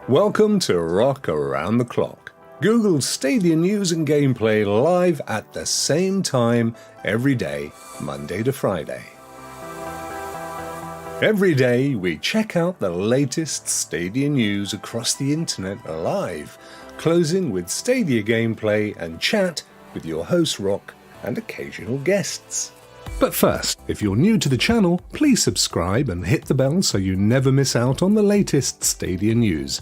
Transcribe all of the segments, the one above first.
Welcome to Rock Around the Clock. Google Stadia news and gameplay live at the same time every day, Monday to Friday. Every day we check out the latest Stadia news across the internet live, closing with Stadia gameplay and chat with your host Rock and occasional guests. But first, if you're new to the channel, please subscribe and hit the bell so you never miss out on the latest Stadia news.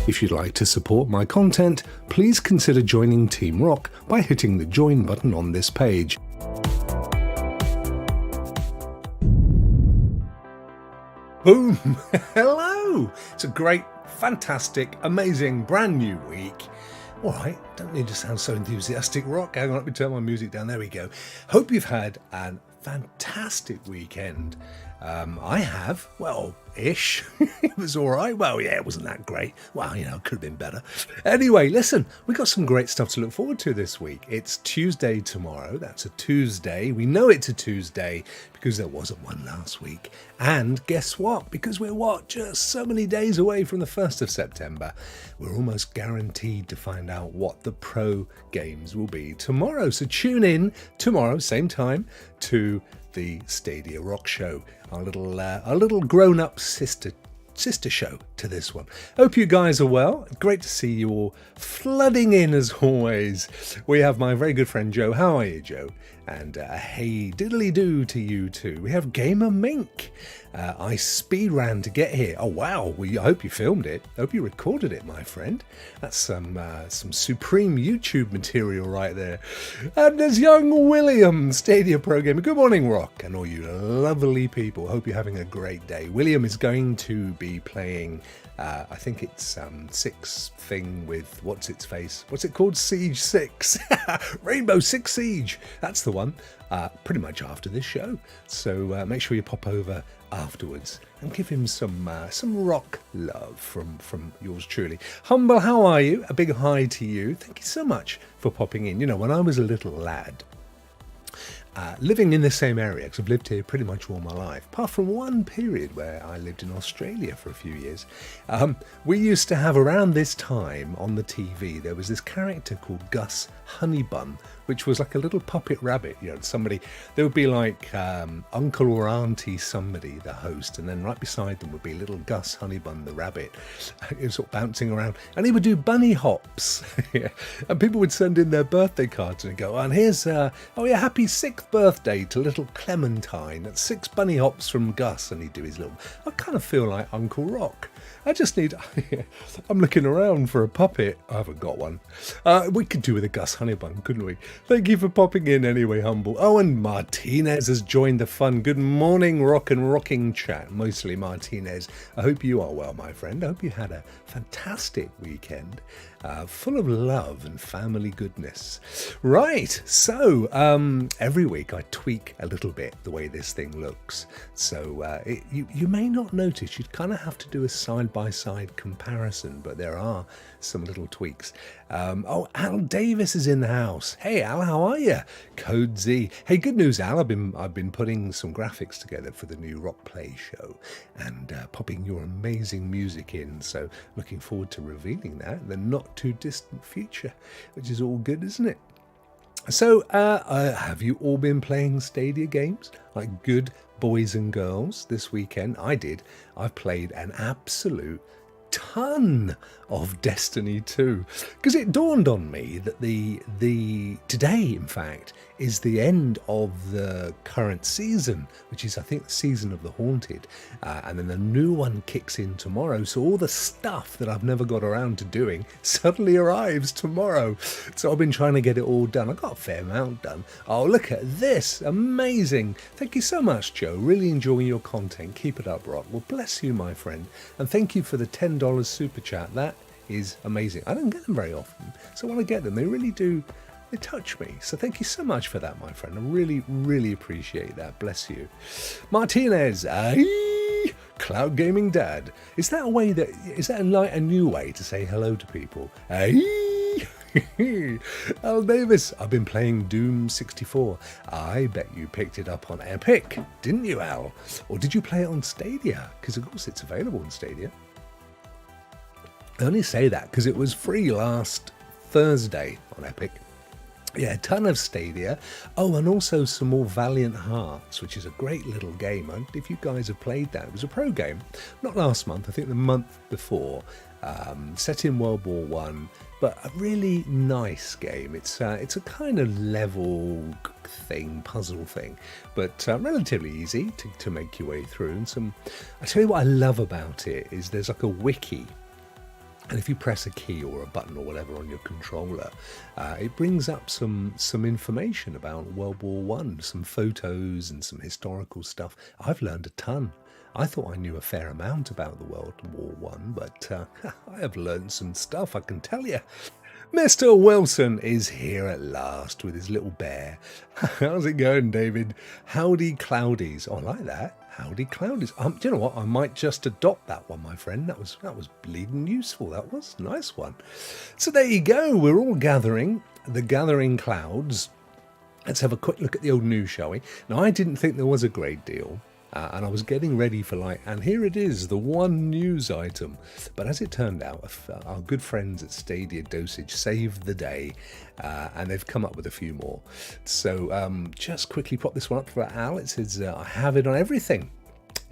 If you'd like to support my content, please consider joining Team Rock by hitting the join button on this page. Boom! Hello! It's a great, fantastic, amazing, brand new week. Alright, don't need to sound so enthusiastic, Rock. Hang on, let me turn my music down. There we go. Hope you've had an fantastic weekend. I have, well-ish. It was alright. Well, yeah, it wasn't that great. Well, it could have been better. Anyway, listen, we got some great stuff to look forward to this week. It's Tuesday tomorrow. That's a Tuesday. We know it's a Tuesday because there wasn't one last week. And guess what? Because we're, just so many days away from the 1st of September, we're almost guaranteed to find out what the pro games will be tomorrow. So tune in tomorrow, same time, to the Stadia Rokk Show, our little grown-up sister show to this one. Hope you guys are well. Great to see you all flooding in as always. We have my very good friend Joe. How are you, Joe? And hey diddly do to you too. We have Gamer Mink. I speed ran to get here. Oh wow, I hope you filmed it. I hope you recorded it, my friend. That's some supreme YouTube material right there. And there's young William, Stadia Pro Gamer. Good morning, Rock, and all you lovely people. Hope you're having a great day. William is going to be playing, I think it's Six thing with, what's its face? What's it called? Siege 6. Rainbow Six Siege. That's the one. Pretty much after this show. So make sure you pop over afterwards and give him some rock love from yours truly. Humble, how are you? A big hi to you. Thank you so much for popping in. When I was a little lad, living in the same area, because I've lived here pretty much all my life, apart from one period where I lived in Australia for a few years, we used to have around this time on the TV, there was this character called Gus Honeybun, which was like a little puppet rabbit. Somebody, there would be like uncle or auntie somebody, the host, and then right beside them would be little Gus Honeybun, the rabbit. He was sort of bouncing around, and he would do bunny hops. And people would send in their birthday cards and go, and here's, happy 6th birthday to little Clementine. That's 6 bunny hops from Gus, and he'd do his little, I kind of feel like Uncle Rock. I just need, I'm looking around for a puppet. I haven't got one. We could do with a Gus Honeybun, couldn't we? Thank you for popping in anyway, Humble. Oh, and Martinez has joined the fun. Good morning, Rock and Rocking chat. Mostly Martinez. I hope you are well, my friend. I hope you had a fantastic weekend. Full of love and family goodness. Right, so every week I tweak a little bit the way this thing looks. So you may not notice, you'd kind of have to do a side-by-side comparison, but there are some little tweaks. Al Davis is in the house. Hey Al, how are you? Code Z. Hey, good news, Al. I've been putting some graphics together for the new Rock Play show and popping your amazing music in. So looking forward to revealing that in the not too distant future, which is all good, isn't it? So have you all been playing Stadia games like good boys and girls this weekend? I did. I've played an absolute ton of Destiny 2 because it dawned on me that the today in fact is the end of the current season, which is I think the season of the Haunted, and then the new one kicks in tomorrow. So all the stuff that I've never got around to doing suddenly arrives tomorrow. So I've been trying to get it all done. I got a fair amount done. Oh, look at this, amazing. Thank you so much, Joe. Really enjoying your content. Keep it up, Rock. Well, bless you, my friend, and thank you for the $10 super chat. That is amazing. I don't get them very often, so when I get them, they really do, they touch me. So thank you so much for that, my friend. I really, really appreciate that. Bless you. Martinez, Cloud Gaming Dad. Is that a new way to say hello to people? Al Davis, I've been playing Doom 64. I bet you picked it up on Epic, didn't you, Al? Or did you play it on Stadia? Because of course it's available on Stadia. I only say that because it was free last Thursday on Epic. Yeah, a ton of Stadia. Oh, and also some more Valiant Hearts, which is a great little game. And if you guys have played that, it was a pro game. Not last month, I think the month before. Set in World War One, but a really nice game. It's a kind of level thing, puzzle thing, but relatively easy to make your way through. And I tell you what I love about it is there's like a wiki. And if you press a key or a button or whatever on your controller, it brings up some information about World War One, some photos and some historical stuff. I've learned a ton. I thought I knew a fair amount about the World War One, but I have learned some stuff, I can tell you. Mr. Wilson is here at last with his little bear. How's it going, David? Howdy Cloudies. Oh, I like that. Howdy Cloudies. Do you know what? I might just adopt that one, my friend. That was bleeding useful. That was a nice one. So there you go. We're all gathering. The gathering clouds. Let's have a quick look at the old news, shall we? Now, I didn't think there was a great deal. And I was getting ready for and here it is, the one news item. But as it turned out, our good friends at Stadia Dosage saved the day, and they've come up with a few more. So just quickly pop this one up for Al. It says, I have it on everything.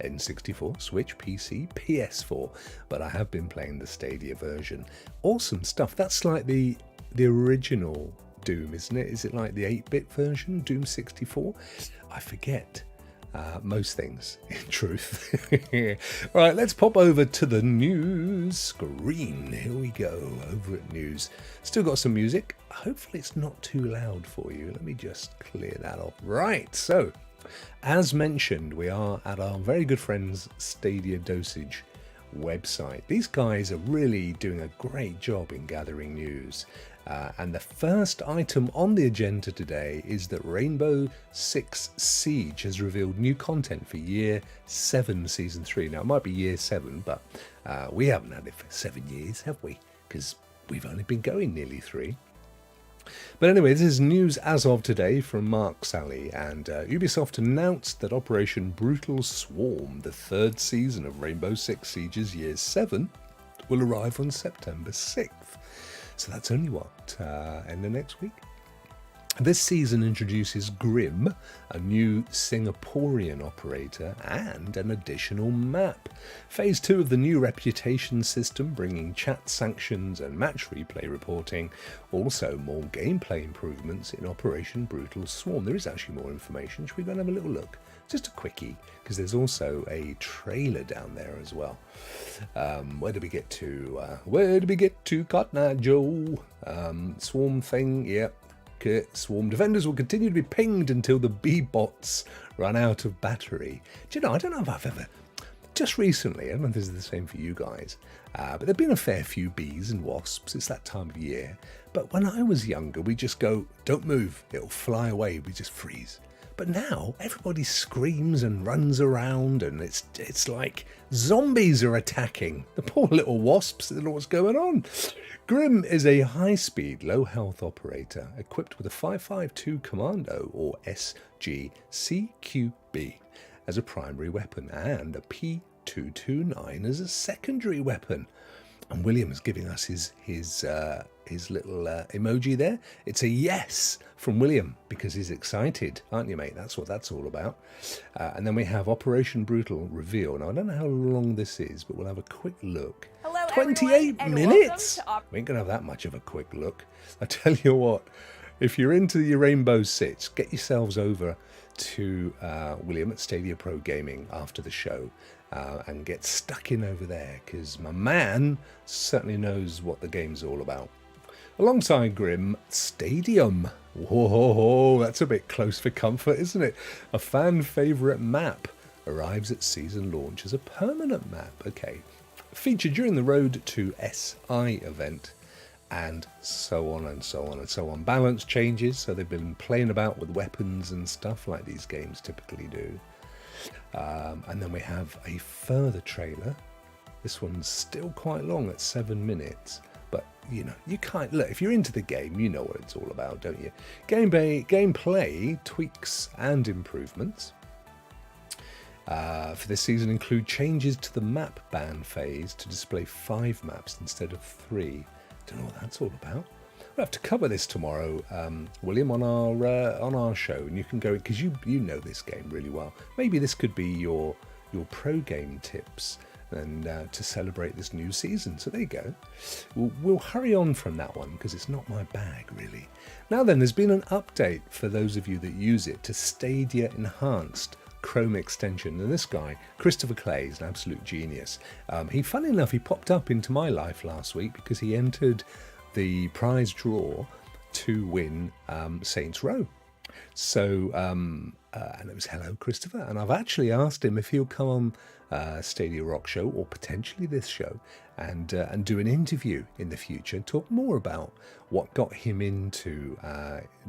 N64, Switch, PC, PS4, but I have been playing the Stadia version. Awesome stuff. That's like the original Doom, isn't it? Is it like the 8-bit version, Doom 64? I forget. Most things, in truth. Right, let's pop over to the news screen. Here we go, over at news. Still got some music. Hopefully it's not too loud for you. Let me just clear that off. Right, so, as mentioned, we are at our very good friends Stadia Dosage website. These guys are really doing a great job in gathering news. And the first item on the agenda today is that Rainbow Six Siege has revealed new content for Year 7 Season 3. Now, it might be Year 7, but we haven't had it for 7 years, have we? Because we've only been going nearly 3. But anyway, this is news as of today from Mark Sally, and Ubisoft announced that Operation Brutal Swarm, the 3rd season of Rainbow Six Siege's Year 7, will arrive on September 6th. So that's only end of next week. This season introduces Grim, a new Singaporean operator, and an additional map. Phase 2 of the new reputation system, bringing chat sanctions and match replay reporting. Also, more gameplay improvements in Operation Brutal Swarm. There is actually more information. Should we go and have a little look? Just a quickie, because there's also a trailer down there as well. Where did we get to? Cotton Eye Joe? Swarm thing, yep. Swarm defenders will continue to be pinged until the B-bots run out of battery. Do you know, I don't know if I've ever... Just recently, I don't know if this is the same for you guys, but there have been a fair few bees and wasps. It's that time of year. But when I was younger, we just go, don't move, it'll fly away, we just freeze. But now, everybody screams and runs around, and it's like zombies are attacking. The poor little wasps don't know what's going on. Grim is a high-speed, low-health operator equipped with a 552 Commando, or SGCQB, as a primary weapon, and a P229 as a secondary weapon. And William is giving us his little emoji there. It's a yes from William, because he's excited, aren't you, mate? That's what that's all about. And then we have Operation Brutal Reveal. Now, I don't know how long this is, but we'll have a quick look. Hello, 28 everyone, minutes! We ain't going to have that much of a quick look. I tell you what, if you're into your Rainbow Six, get yourselves over to William at Stadia Pro Gaming after the show and get stuck in over there, because my man certainly knows what the game's all about. Alongside Grim, Stadium. Whoa, that's a bit close for comfort, isn't it? A fan favourite map arrives at season launch as a permanent map. Okay. Featured during the Road to SI event, and so on and so on and so on. Balance changes, so they've been playing about with weapons and stuff like these games typically do. And then we have a further trailer. This one's still quite long at 7 minutes. But, you know, you can't... Look, if you're into the game, you know what it's all about, don't you? Gameplay, tweaks and improvements. for this season include changes to the map ban phase to display 5 maps instead of 3. Don't know what that's all about. We'll have to cover this tomorrow, William, on our show, and you can go because you know this game really well. Maybe this could be your pro game tips and to celebrate this new season. So there you go. We'll hurry on from that one because it's not my bag really. Now then, there's been an update for those of you that use it to Stadia Enhanced Chrome extension, and this guy Christopher Clay is an absolute genius. Funny enough, he popped up into my life last week because he entered the prize draw to win Saints Row. So and it was hello Christopher, and I've actually asked him if he'll come on Stadia Rokk Show or potentially this show and do an interview in the future and talk more about what got him into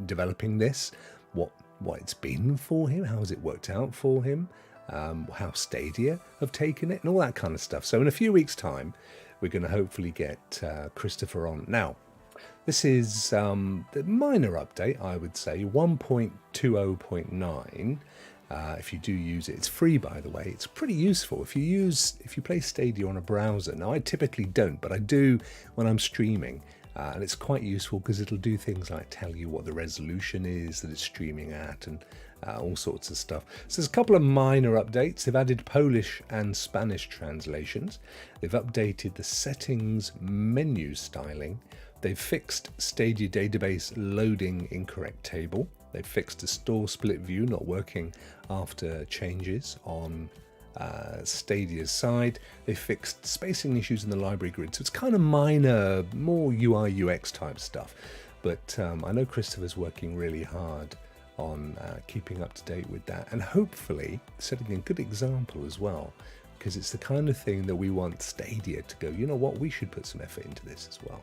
developing this, what it's been for him, how has it worked out for him, how Stadia have taken it and all that kind of stuff. So in a few weeks time we're going to hopefully get Christopher on. Now this is the minor update, I would say, 1.20.9. If you do use it, it's free by the way. It's pretty useful if you play Stadia on a browser. Now I typically don't, but I do when I'm streaming. And it's quite useful because it'll do things like tell you what the resolution is that it's streaming at and all sorts of stuff. So there's a couple of minor updates. They've added Polish and Spanish translations. They've updated the settings menu styling. They've fixed Stadia database loading incorrect table. They've fixed a store split view not working after changes on Stadia's side. They fixed spacing issues in the library grid, so it's kind of minor, more UI UX type stuff, but I know Christopher's working really hard on keeping up to date with that and hopefully setting a good example as well, because it's the kind of thing that we want Stadia to go, you know what, we should put some effort into this as well.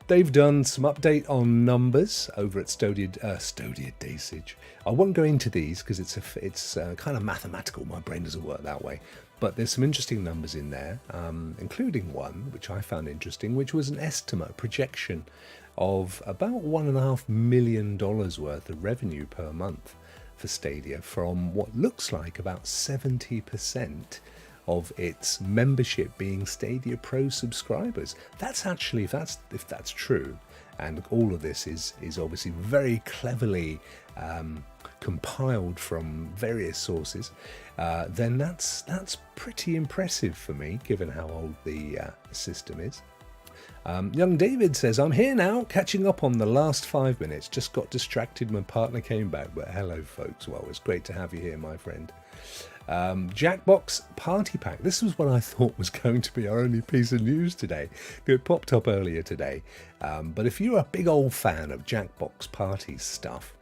They've done some update on numbers over at Stadia Dosage. I won't go into these because it's kind of mathematical. My brain doesn't work that way. But there's some interesting numbers in there, including one which I found interesting, which was an estimate, projection of about $1.5 million worth of revenue per month for Stadia from what looks like about 70% of its membership being Stadia Pro subscribers. That's actually, if that's true, and all of this is obviously very cleverly compiled from various sources, then that's pretty impressive for me, given how old the system is. Young David says, I'm here now, catching up on the last 5 minutes. Just got distracted, my partner came back, but hello folks. Well, it's great to have you here, my friend. Jackbox Party Pack. This was what I thought was going to be our only piece of news today. It popped up earlier today. But if you're a big old fan of Jackbox Party stuff,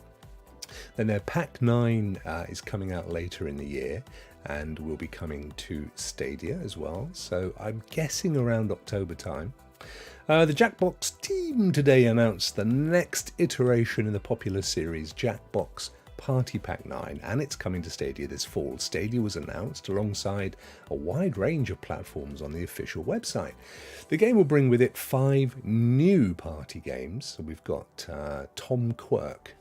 then their Pack 9 is coming out later in the year and will be coming to Stadia as well. So I'm guessing around October time. The Jackbox team today announced the next iteration in the popular series Jackbox Party Pack 9, and it's coming to Stadia this fall. Stadia was announced alongside a wide range of platforms on the official website. The game will bring with it 5 new party games. So we've got Tom Quirk.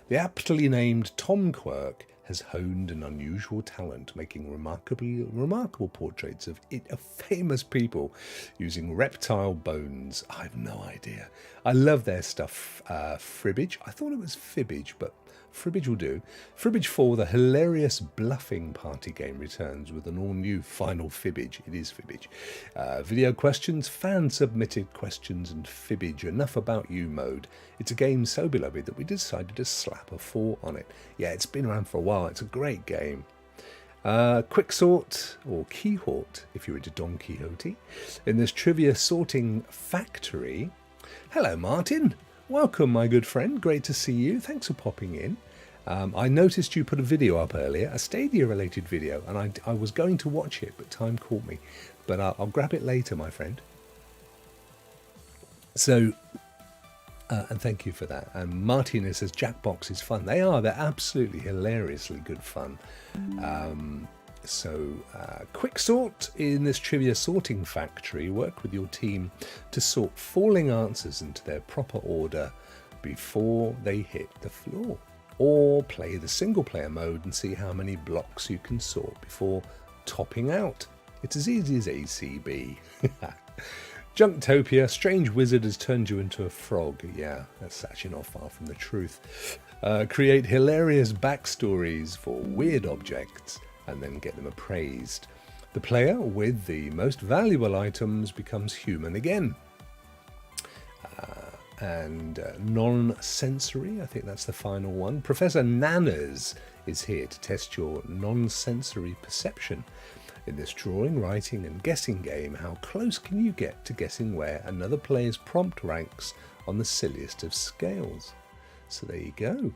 The aptly named Tom Quirk has honed an unusual talent, making remarkable portraits of famous people using reptile bones. I have no idea. I love their stuff. Fribbage. I thought it was Fibbage, but Fribbage will do. Fribbage 4, the hilarious bluffing party game, returns with an all-new final Fibbage. It is Fibbage. Video questions, fan-submitted questions, and Fibbage. Enough about you mode. It's a game so beloved that we decided to slap a 4 on it. Yeah, it's been around for a while. It's a great game. Quicksort, or Keyhort, if you're into Don Quixote. In this trivia sorting factory. Hello, Martin. Welcome, my good friend. Great to see you. Thanks for popping in. I noticed you put a video up earlier, a Stadia-related video, and I was going to watch it, but time caught me. But I'll grab it later, my friend. So, and thank you for that. And Martina says Jackbox is fun. They are. They're absolutely hilariously good fun. Quicksort, in this trivia sorting factory, work with your team to sort falling answers into their proper order before they hit the floor. or play the single player mode and see how many blocks you can sort before topping out. It's as easy as ACB. Junktopia, strange wizard has turned you into a frog. Yeah, that's actually not far from the truth. Create hilarious backstories for weird objects and then get them appraised. The player with the most valuable items becomes human again. And non-sensory, I think that's the final one. Professor Nanners is here to test your non-sensory perception. In this drawing, writing and guessing game, how close can you get to guessing where another player's prompt ranks on the silliest of scales? So there you go.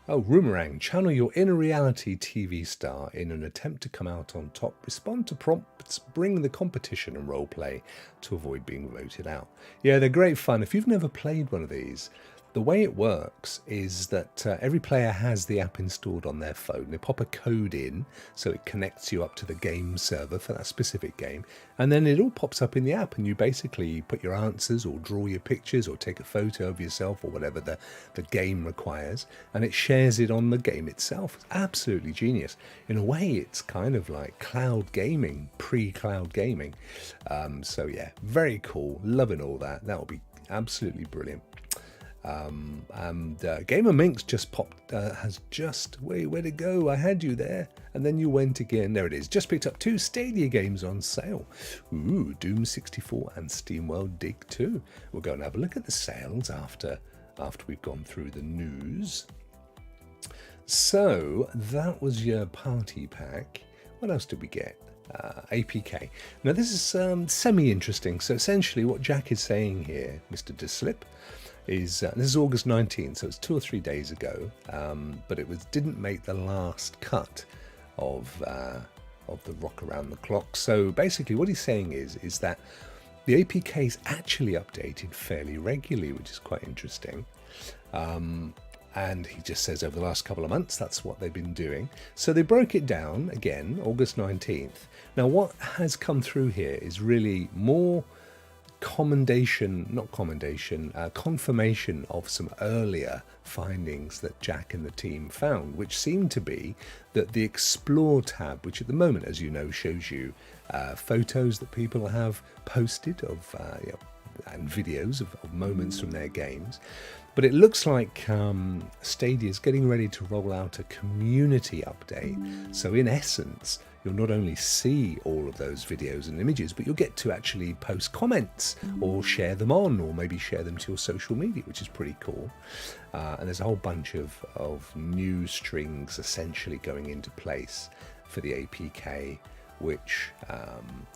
Oh, Rumerang, channel your inner reality TV star in an attempt to come out on top. Respond to prompts, bring the competition and roleplay to avoid being voted out. Yeah, they're great fun. If you've never played one of these, the way it works is that every player has the app installed on their phone. They pop a code in, so it connects you up to the game server for that specific game. And then it all pops up in the app, and you basically put your answers or draw your pictures or take a photo of yourself or whatever the game requires. And it shares it on the game itself. It's absolutely genius. In a way, it's kind of like cloud gaming, pre-cloud gaming. So yeah, very cool. Loving all that. That will be absolutely brilliant. Gamer Minx just popped, has just, wait, where'd it go? I had you there, and then you went again. There it is. Just picked up 2 Stadia games on sale. Ooh, Doom 64 and SteamWorld Dig 2. We'll go and have a look at the sales after we've gone through the news. So that was your party pack. What else did we get? APK. Now this is semi-interesting. So essentially what Jack is saying here, Mr. Dislip, is this is August 19th, so it's 2 or 3 days ago, but it didn't make the last cut of the Rock Around the Clock. So basically what he's saying is that the APK is actually updated fairly regularly, which is quite interesting. And he just says over the last couple of months, that's what they've been doing. So they broke it down again, August 19th. Now what has come through here is really more confirmation of some earlier findings that Jack and the team found, which seemed to be that the Explore tab, which at the moment, as you know, shows you photos that people have posted of and videos of moments from their games. But it looks like Stadia is getting ready to roll out a community update. So in essence, you'll not only see all of those videos and images, but you'll get to actually post comments or share them on, or maybe share them to your social media, which is pretty cool. And there's a whole bunch of new strings essentially going into place for the APK, which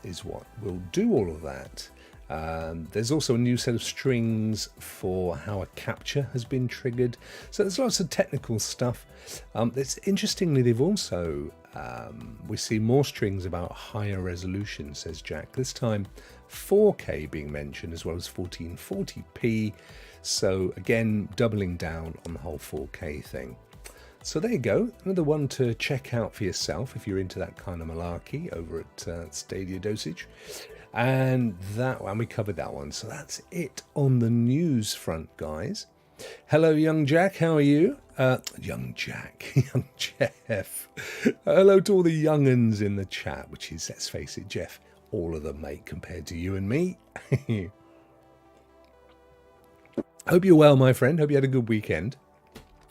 is what will do all of that. There's also a new set of strings for how a capture has been triggered. So there's lots of technical stuff. Interestingly, they've also we see more strings about higher resolution, says Jack. This time 4K being mentioned, as well as 1440p. So again, doubling down on the whole 4K thing. So there you go, another one to check out for yourself if you're into that kind of malarkey over at Stadia Dosage. And that one, we covered that one. So that's it on the news front, guys. Hello, young Jack. How are you? Young Jack, young Jeff. Hello to all the young'uns in the chat, which is, let's face it, Jeff, all of them, mate, compared to you and me. Hope you're well, my friend. Hope you had a good weekend.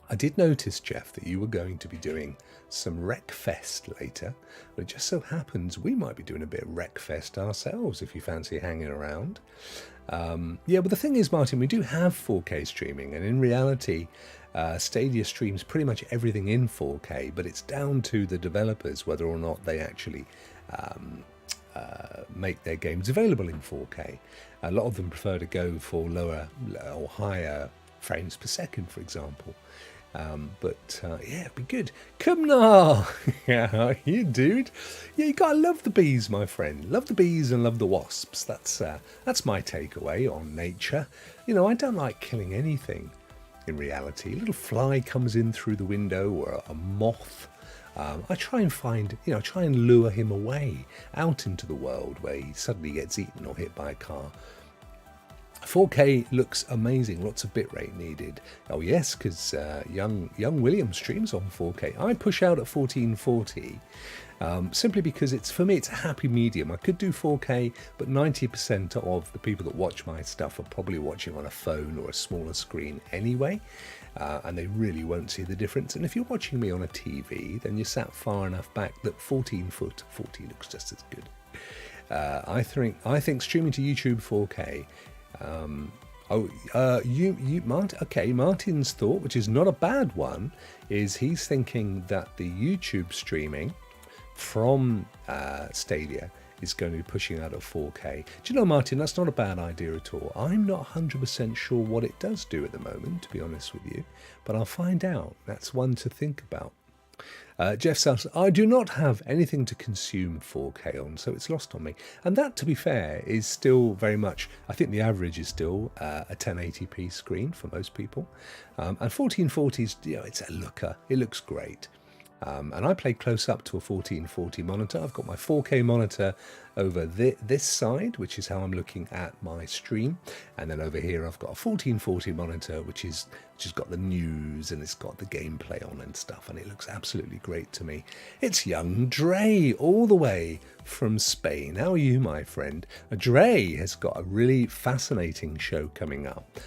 I did notice, Jeff, that you were going to be doing some Wreckfest later, but it just so happens we might be doing a bit of Wreckfest ourselves if you fancy hanging around. Yeah, but the thing is, Martin, we do have 4K streaming, and in reality, Stadia streams pretty much everything in 4K, but it's down to the developers whether or not they actually make their games available in 4K. A lot of them prefer to go for lower or higher frames per second, for example. Yeah, it'd be good. Kumnar! Yeah, you dude. Yeah, you gotta love the bees, my friend. Love the bees and love the wasps. That's my takeaway on nature. You know, I don't like killing anything in reality. A little fly comes in through the window, or a moth. I try and find, try and lure him away out into the world where he suddenly gets eaten or hit by a car. 4K looks amazing, lots of bitrate needed. Oh yes, because young William streams on 4K. I push out at 1440 simply because for me it's a happy medium. I could do 4K, but 90% of the people that watch my stuff are probably watching on a phone or a smaller screen anyway, and they really won't see the difference. And if you're watching me on a TV, then you're sat far enough back that 14 looks just as good. I think streaming to YouTube 4K. Martin's thought, which is not a bad one, is he's thinking that the YouTube streaming from Stadia is going to be pushing out at 4K. Do you know, Martin, that's not a bad idea at all. I'm not 100% sure what it does do at the moment, to be honest with you, but I'll find out. That's one to think about. Jeff says, I do not have anything to consume 4K on, so it's lost on me. And that, to be fair, is still very much, I think the average is still a 1080p screen for most people. And 1440 is, it's a looker. It looks great. And I play close up to a 1440 monitor. I've got my 4K monitor over this side, which is how I'm looking at my stream. And then over here, I've got a 1440 monitor, which has got the news and it's got the gameplay on and stuff. And it looks absolutely great to me. It's young Dre all the way from Spain. How are you, my friend? Dre has got a really fascinating show coming up.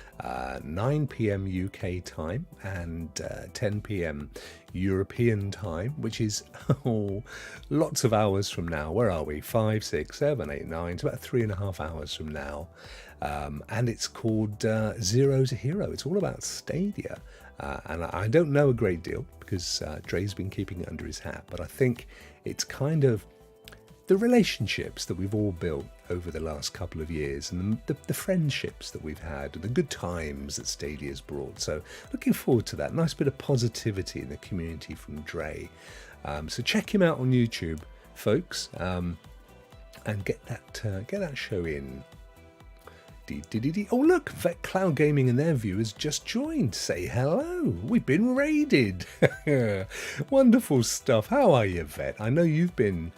9 p.m. UK time and 10 p.m. European time, which is lots of hours from now. Where are we? 5, 6, 7, 8, 9. It's about 3.5 hours from now. And it's called Zero to Hero. It's all about Stadia. And I don't know a great deal because Dre's been keeping it under his hat. But I think it's kind of the relationships that we've all built over the last couple of years and the friendships that we've had and the good times that Stadia's brought. So looking forward to that. Nice bit of positivity in the community from Dre. So check him out on YouTube, folks, and get that show in. Oh look, Vet Cloud Gaming and their viewers just joined. Say hello. We've been raided. Wonderful stuff. How are you, Vet? I know you've been...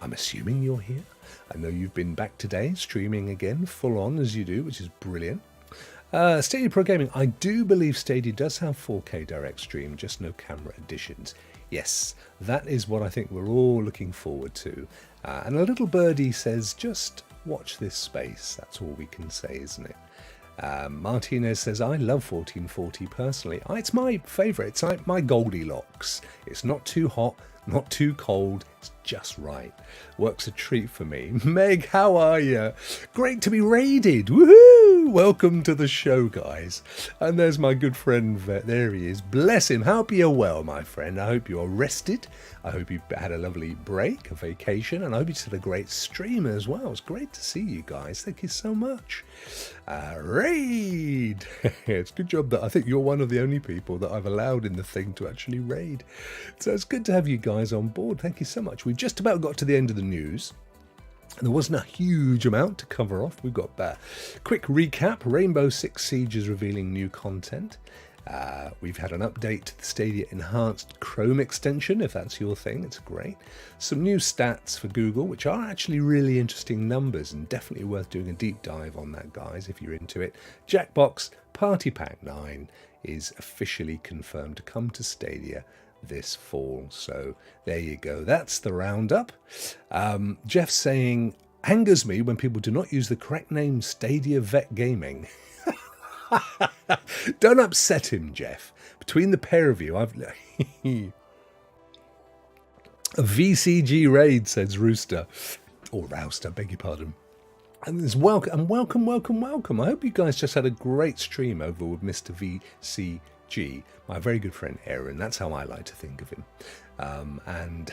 I'm assuming you're here. I know you've been back today, streaming again, full on as you do, which is brilliant. Stadia Pro Gaming, I do believe Stadia does have 4K direct stream, just no camera additions. Yes, that is what I think we're all looking forward to. And a little birdie says, just watch this space. That's all we can say, isn't it? Martinez says, I love 1440 personally. It's my favourite. It's like my Goldilocks. It's not too hot, not too cold. It's just right. Works a treat for me. Meg, how are you? Great to be raided. Woohoo! Welcome to the show, guys. And there's my good friend Vet. There he is. Bless him. Hope you're well, my friend. I hope you're rested. I hope you had a lovely break, a vacation, and I hope you had a great stream as well. It's great to see you guys. Thank you so much. Raid. It's a good job that I think you're one of the only people that I've allowed in the thing to actually raid. So it's good to have you guys on board. Thank you so much. We've just about got to the end of the news. There wasn't a huge amount to cover off. We've got that. Quick recap. Rainbow Six Siege is revealing new content. We've had an update to the Stadia Enhanced Chrome extension, if that's your thing. It's great. Some new stats for Google, which are actually really interesting numbers and definitely worth doing a deep dive on that, guys, if you're into it. Jackbox Party Pack 9 is officially confirmed to come to Stadia this fall. So there you go. That's the roundup. Jeff saying, angers me when people do not use the correct name Stadia Vet Gaming. Don't upset him, Jeff. Between the pair of you, I've... A VCG raid, says Rooster. Or Rouster, beg your pardon. And there's welcome. I hope you guys just had a great stream over with Mr. VCG, my very good friend Aaron. That's how I like to think of him. And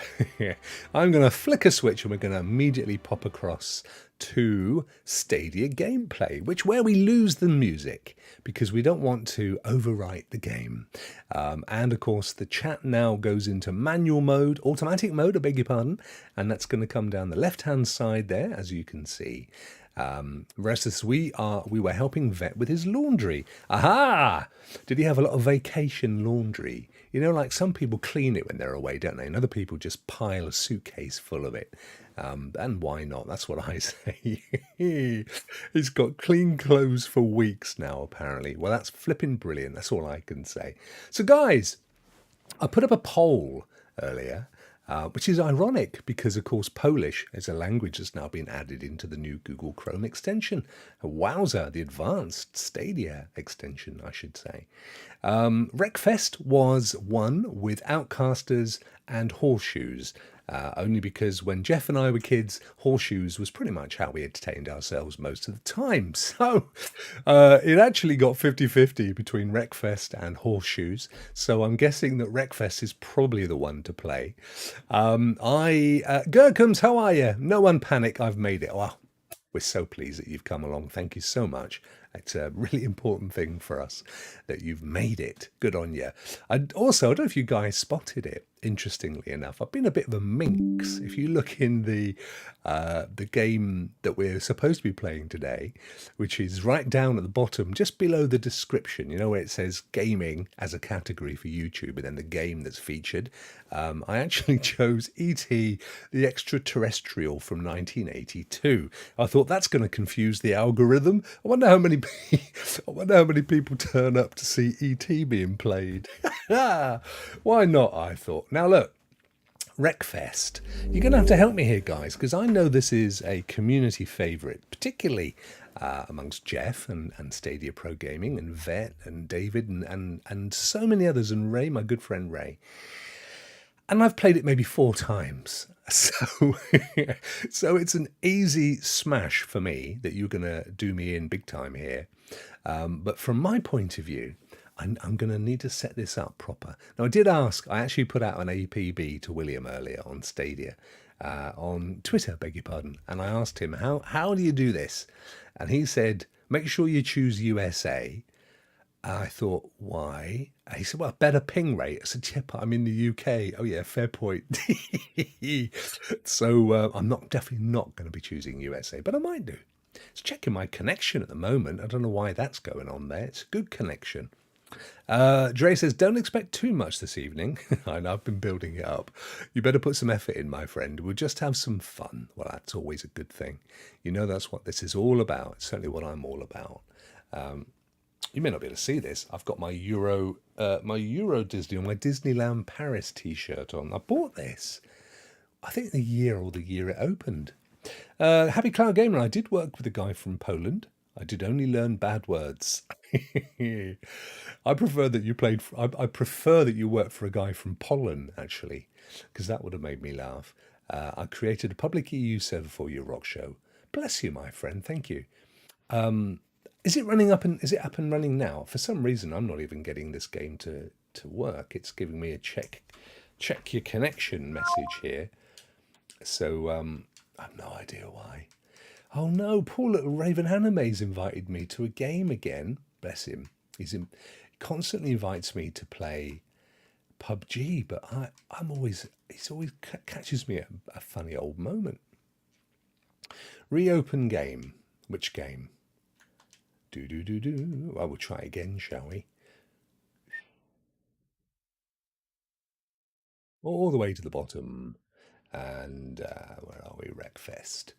I'm going to flick a switch and we're going to immediately pop across to Stadia gameplay, where we lose the music because we don't want to overwrite the game. And of course, the chat now goes into manual mode, automatic mode, I beg your pardon, and that's going to come down the left-hand side there, as you can see. Rest of us, we were helping Vet with his laundry. Aha! Did he have a lot of vacation laundry You know, like some people clean it when they're away, don't they? And other people just pile a suitcase full of it. And why not? That's what I say. He's got clean clothes for weeks now, apparently. Well, that's flipping brilliant. That's all I can say. So, guys, I put up a poll earlier, which is ironic because, of course, Polish as a language has now been added into the new Google Chrome extension. Wowza, the advanced Stadia extension, I should say. Wreckfest was won with Outcasters and Horseshoes. Only because when Jeff and I were kids, horseshoes was pretty much how we entertained ourselves most of the time. So it actually got 50-50 between Wreckfest and horseshoes. So I'm guessing that Wreckfest is probably the one to play. Gherkums, how are you? No one panic, I've made it. Oh, we're so pleased that you've come along. Thank you so much. It's a really important thing for us that you've made it. Good on you. And also, I don't know if you guys spotted it. Interestingly enough, I've been a bit of a minx. If you look in the game that we're supposed to be playing today, which is right down at the bottom, just below the description, you know where it says gaming as a category for YouTube, and then the game that's featured. I actually chose E.T. the Extraterrestrial from 1982. I thought that's going to confuse the algorithm. I wonder how many people turn up to see E.T. being played. Why not, I thought. Now look, Wreckfest. You're going to have to help me here, guys, because I know this is a community favourite, particularly amongst Jeff and Stadia Pro Gaming and Vet and David and so many others, and Ray, my good friend Ray. And I've played it maybe 4 times. So it's an easy smash for me that you're going to do me in big time here. But from my point of view, I'm going to need to set this up proper. Now, I actually put out an APB to William earlier on Stadia, on Twitter, beg your pardon. And I asked him, how do you do this? And he said, make sure you choose USA. I thought, why? And he said, well, better ping rate. I said, yeah, but I'm in the UK. Oh, yeah, fair point. So I'm definitely not going to be choosing USA, but I might do. It's checking my connection at the moment. I don't know why that's going on there. It's a good connection. Dre says, don't expect too much this evening. I've been building it up. You better put some effort in, my friend. We'll just have some fun. Well, that's always a good thing. You know, that's what this is all about. It's certainly what I'm all about. You may not be able to see this. I've got my Euro Disney or my Disneyland Paris t-shirt on. I bought this, I think the year it opened. Happy Cloud Gamer, I did work with a guy from Poland. I did only learn bad words. I prefer that you worked for a guy from Poland, actually, because that would have made me laugh. I created a public EU server for your Rokk Show. Bless you, my friend. Thank you. Is it up and running now? For some reason, I'm not even getting this game to work. It's giving me a check your connection message here. So I have no idea why. Oh no, poor little Raven Anime's invited me to a game again. Bless him. He constantly invites me to play PUBG, but he always catches me at a funny old moment. Reopen game. Which game? Well, we'll try again, shall we? All the way to the bottom. And where are we? Wreckfest.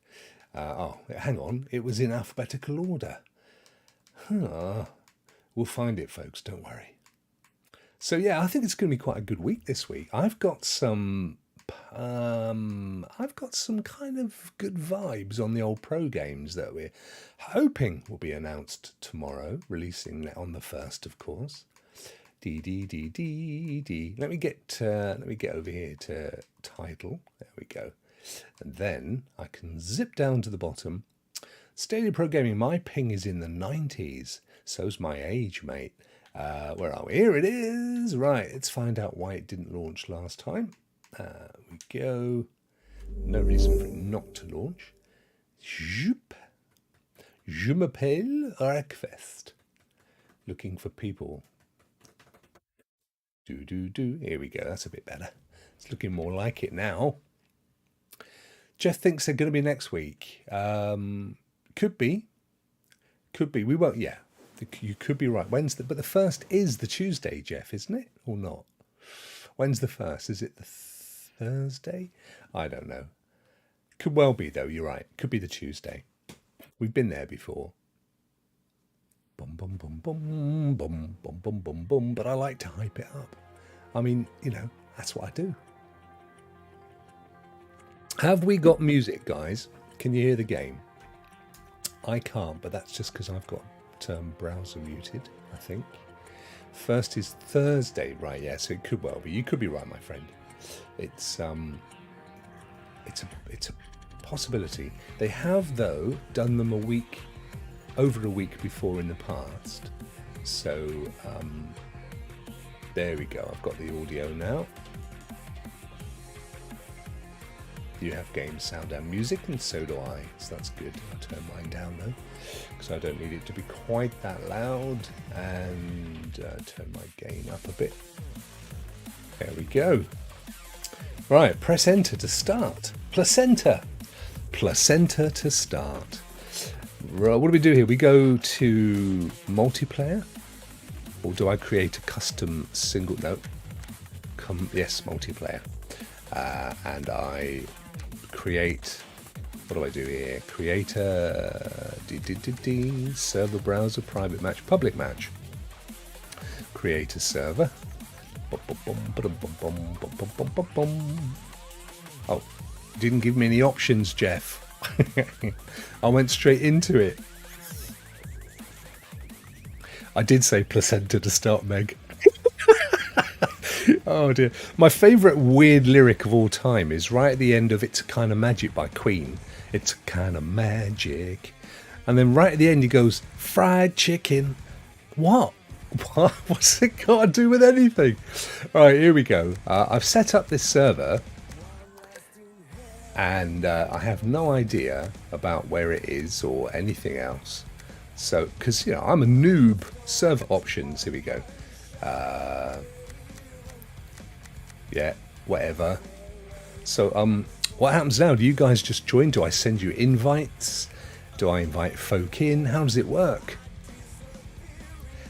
Hang on. It was in alphabetical order. We'll find it, folks. Don't worry. So yeah, I think it's going to be quite a good week this week. I've got some kind of good vibes on the old pro games that we're hoping will be announced tomorrow, releasing on the 1st, of course. Let me get over here to title. There we go. And then I can zip down to the bottom. Stadia Pro Gaming, my ping is in the 90s. So's my age, mate. Where are we? Here it is. Right, let's find out why it didn't launch last time. We go. No reason for it not to launch. Je m'appelle Wreckfest. Looking for people. Here we go. That's a bit better. It's looking more like it now. Jeff thinks they're going to be next week. Could be. We won't. Yeah, you could be right. Wednesday, but the 1st is the Tuesday, Jeff, isn't it, or not? When's the 1st? Is it the Thursday? I don't know. Could well be, though. You're right. Could be the Tuesday. We've been there before. Bum, bum, bum, bum, bum, bum, bum, bum, bum. But I like to hype it up. I mean, you know, that's what I do. Have we got music, guys? Can you hear the game? I can't, but that's just because I've got browser muted, I think. 1st is Thursday, right? Yeah, so it could well be. You could be right, my friend. It's a possibility. They have, though, done them over a week before in the past. So there we go. I've got the audio now. You have game sound and music, and so do I, so that's good. I'll turn mine down though, because I don't need it to be quite that loud, and turn my gain up a bit. There we go. Right, press enter to start. Placenta to start. Right, what do we do here? We go to multiplayer, or do I create a custom single? No, yes, multiplayer, and I create, what do I do here? Create a server browser, private match, public match. Create a server. Oh, didn't give me any options, Jeff. I went straight into it. I did say placenta to start, Meg. Oh dear. My favourite weird lyric of all time is right at the end of It's a Kind of Magic by Queen. It's a kind of magic. And then right at the end he goes, fried chicken. What? What's it got to do with anything? Right, here we go. I've set up this server, and I have no idea about where it is or anything else. So, because, you know, I'm a noob. Server options, here we go. Yeah, whatever. So, what happens now? Do you guys just join? Do I send you invites? Do I invite folk in? How does it work?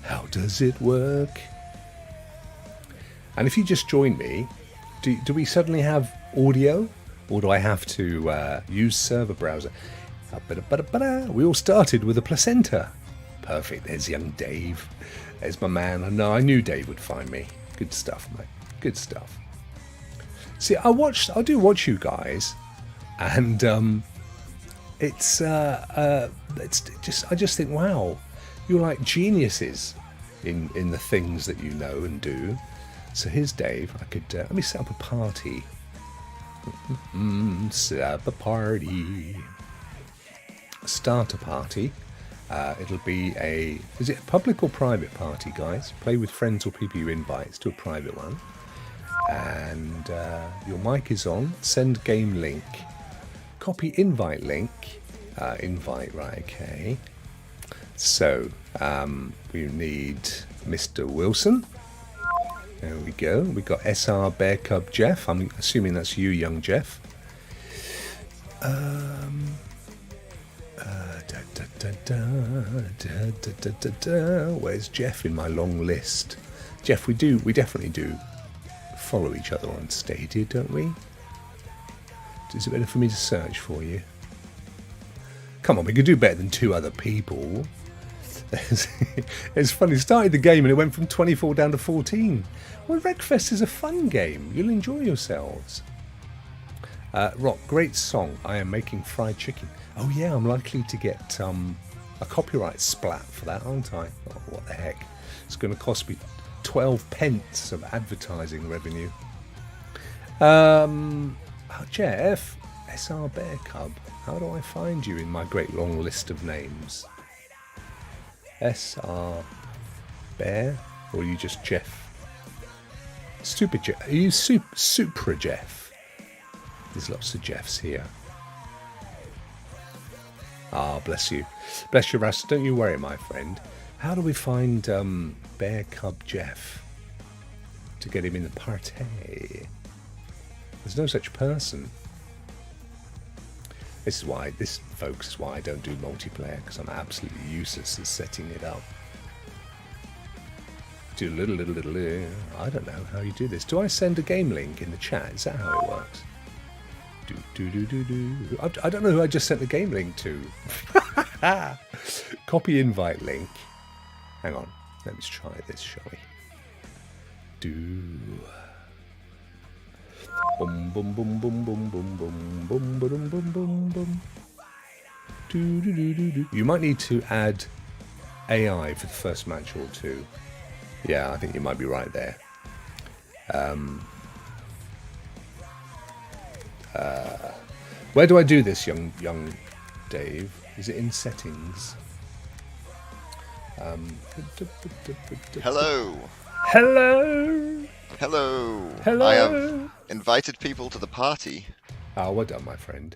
How does it work? And if you just join me, do we suddenly have audio? Or do I have to use server browser? We all started with a placenta. Perfect. There's young Dave. There's my man. I knew Dave would find me. Good stuff, mate. Good stuff. See, I do watch you guys, and it's just, I just think, wow, you're like geniuses in the things that you know and do. So here's Dave. I could let me set up a party. Set up a party. Start a party. It'll be is it a public or private party, guys? Play with friends or people you invite. Let's do a private one. And your mic is on. Send game link. Copy invite link. Invite, right, okay. So, we need Mr. Wilson. There we go. We've got SR Bear Cub Jeff. I'm assuming that's you, young Jeff. Where's Jeff in my long list? Jeff, we definitely do follow each other on Stadia, don't we? Is it better for me to search for you? Come on, we could do better than 2 other people. It's funny, started the game and it went from 24 down to 14. Well, Wreckfest is a fun game. You'll enjoy yourselves. Rock, great song. I am making fried chicken. Oh yeah, I'm likely to get a copyright splat for that, aren't I? Oh, what the heck. It's going to cost me 12 pence of advertising revenue. Jeff, SR Bear Cub. How do I find you in my great long list of names? SR Bear, or are you just Jeff? Stupid Jeff. Are you Supra Jeff? There's lots of Jeffs here. Ah, bless you. Bless you, Russ. Don't you worry, my friend. How do we find Bear Cub Jeff to get him in the party? There's no such person. Folks, is why I don't do multiplayer, because I'm absolutely useless at setting it up. I don't know how you do this. Do I send a game link in the chat? Is that how it works? I don't know who I just sent the game link to. Copy invite link. Hang on. Let me try this, shall we? Boom, boom, boom, boom, boom, boom, boom, boom, boom, boom, boom, boom. You might need to add AI for the first match or two. Yeah, I think you might be right there. Where do I do this, young Dave? Is it in settings? Hello. Hello. Hello. Hello. I have invited people to the party. Oh, well done, my friend.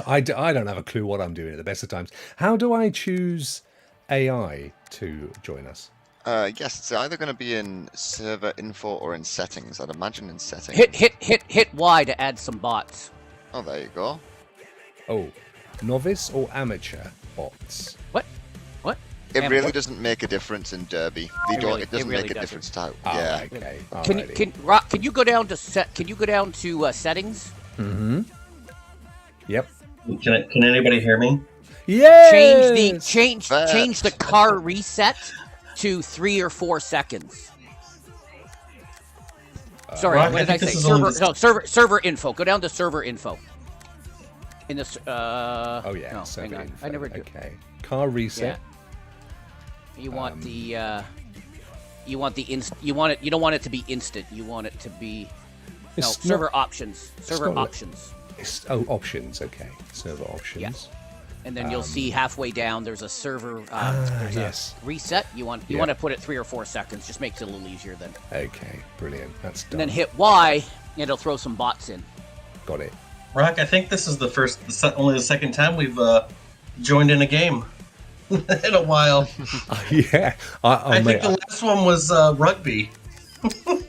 I don't have a clue what I'm doing at the best of times. How do I choose AI to join us? Yes, it's either going to be in server info or in settings. I'd imagine in settings. Hit Y to add some bots. Oh, there you go. Oh, novice or amateur bots? What? It really doesn't make a difference in Derby. It doesn't make a difference to yeah. Okay. Can you go down to settings? Mm-hmm. Yep. Can anybody hear me? Yeah. Change the car reset to 3 or 4 seconds. Sorry, Rock, what did I say? Server info. Go down to server info. In this. Oh yeah. No, hang on. I never do. Okay. Car reset. Yeah. You want you want it. You don't want it to be instant. You want it to be. No, server options. Server options. Options. Okay. Server options. Yeah. And then you'll see halfway down there's a server yes. reset. You want to put it 3 or 4 seconds. Just makes it a little easier then. Okay, brilliant. That's done. And then hit Y, and it'll throw some bots in. Got it. Rock, I think this is only the second time we've joined in a game in a while. Yeah. I think the last one was rugby.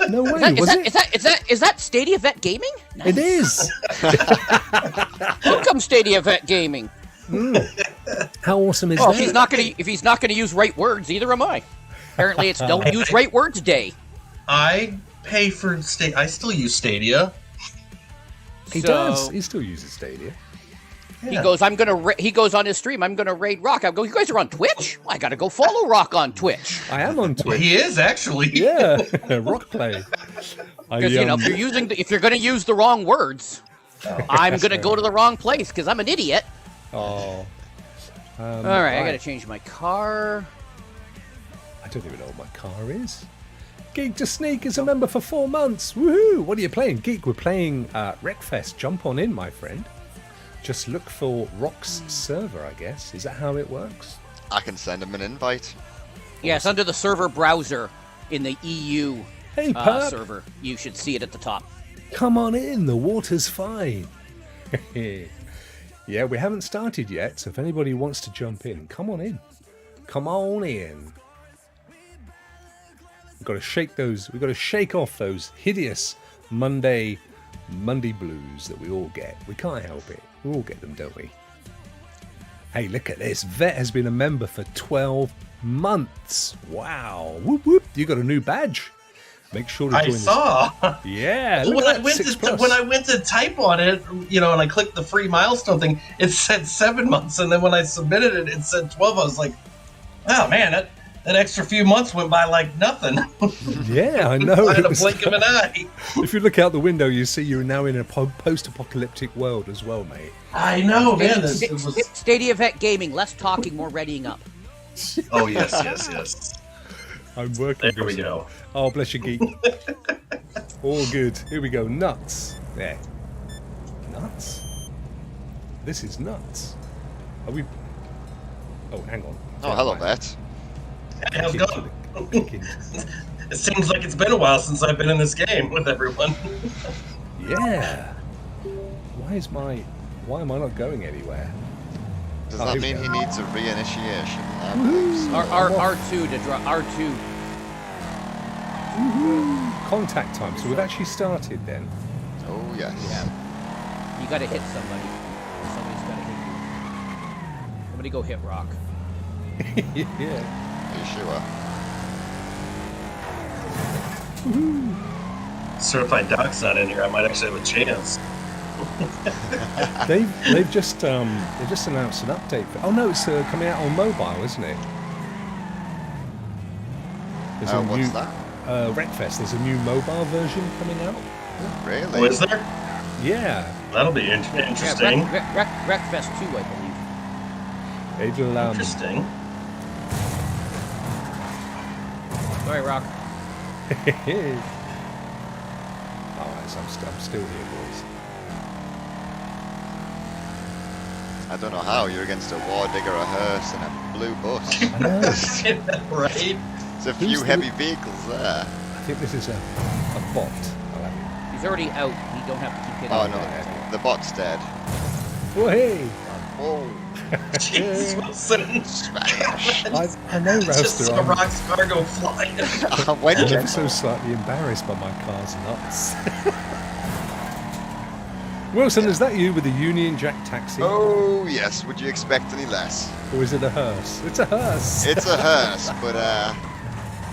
No way. Is that Stadia Vet Gaming? Nice. It is. Welcome, Stadia Vet Gaming. How awesome is that? If he's not gonna use right words, either am I. Apparently, it's Don't Use Right Words Day. I pay for Stadia. I still use Stadia. He does. He still uses Stadia. Yeah. He goes on his stream. I'm gonna raid Rock. I go. You guys are on Twitch? Well, I gotta go follow Rock on Twitch. I am on Twitch. He is actually. Yeah, Rock play. Because if you're gonna use the wrong words, I'm gonna go to the wrong place because I'm an idiot. Oh. All right, I gotta change my car. I don't even know what my car is. Geek to Sneak is a member for 4 months. Woohoo! What are you playing? Geek, we're playing Wreckfest. Jump on in, my friend. Just look for Rock's server, I guess. Is that how it works? I can send him an invite. Yes, under the server browser in the EU server. You should see it at the top. Come on in, the water's fine. Yeah, we haven't started yet, so if anybody wants to jump in, come on in. Come on in. We've got to shake off those hideous Monday blues that we all get. We can't help it. We all get them, don't we? Hey, look at this. Vet has been a member for 12 months. Wow. Whoop, whoop. You got a new badge. Make sure to join us. Saw. Yeah. When I went to type on it, and I clicked the free milestone thing, it said 7 months, and then when I submitted it, it said 12. I was like, oh man, that extra few months went by like nothing. Yeah, I know. I had a blink of an eye. If you look out the window, you see you're now in a post-apocalyptic world as well, mate. I know, man. Stadia Vet Gaming, less talking, more readying up. Oh, yes. I'm working. There we go. Oh, bless you, geek. All good. Here we go. Nuts. There. Nuts? This is nuts. Are we... Oh, hang on. Oh, hello, Vet. Hey, how's it going? It seems like it's been a while since I've been in this game with everyone. Yeah. Why am I not going anywhere? Does that mean he needs a reinitiation? R2 to drop R2. Contact time. So we've actually started then. Oh yes. Yeah. You gotta hit somebody. Somebody's gotta hit you. Somebody go hit Rock. Yeah. Are you sure? Certified Doc's not in here. I might actually have a chance. they've just announced an update. Oh no, it's coming out on mobile, isn't it? There's a what's new, that? Wreckfest. There's a new mobile version coming out. Really? Oh, is there? Yeah. That'll be interesting. Yeah, Wreckfest 2, I believe. It'll Interesting. Sorry, Rock. Alright, so I'm still here, boys. I don't know how. You're against a war digger, a hearse, and a blue bus. I know. Right? There's a few heavy vehicles there. I think this is a bot. He's already out. You don't have to keep hitting Oh him. no, the bot's dead. Oh hey! Whoa. Jesus, Wilson. Smash. I know, Just Rouster. saw Rock's car go flying. When I'm did ever so slightly embarrassed by my car's nuts. Wilson, is that you with the Union Jack taxi? Oh yes. Would you expect any less? Or is it a hearse? It's a hearse. It's a hearse, but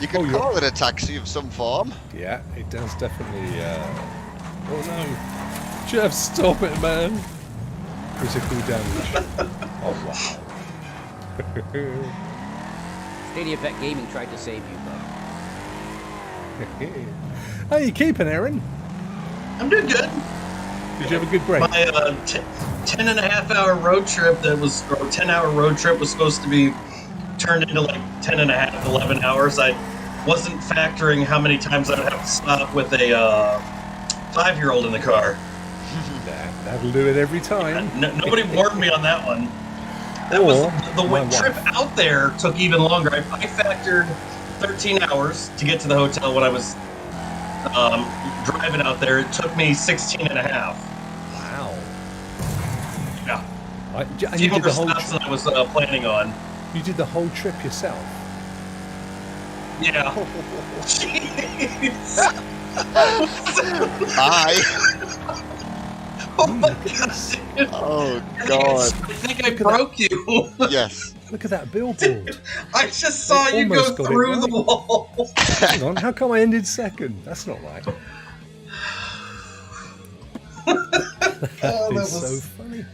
you could Oh, yeah. call it a taxi of some form. Yeah, it does definitely. Oh no! Jeff, stop it, man! Critical damage. Oh wow! Stadia Bet Gaming tried to save you, but How you keeping, Aaron? I'm doing good. Did you have a good break? My 10 and a half hour road trip or 10-hour road trip was supposed to be turned into like 10 and a half, 11 hours. I wasn't factoring how many times I would have to stop with a 5-year-old in the car. That'll do it every time. Nobody warned me on that one. The trip out there took even longer. I factored 13 hours to get to the hotel when I was driving out there. It took me 16 and a half. Wow. Yeah. And A you few did more the whole stops than I was planning on. You did the whole trip yourself. Yeah. Jeez. Bye. Oh my god. Oh god. I think I broke you. Yes. Look at that billboard. I just saw It you go almost got it through the right. wall. Hang on, how come I ended second? That's not right. That is so funny.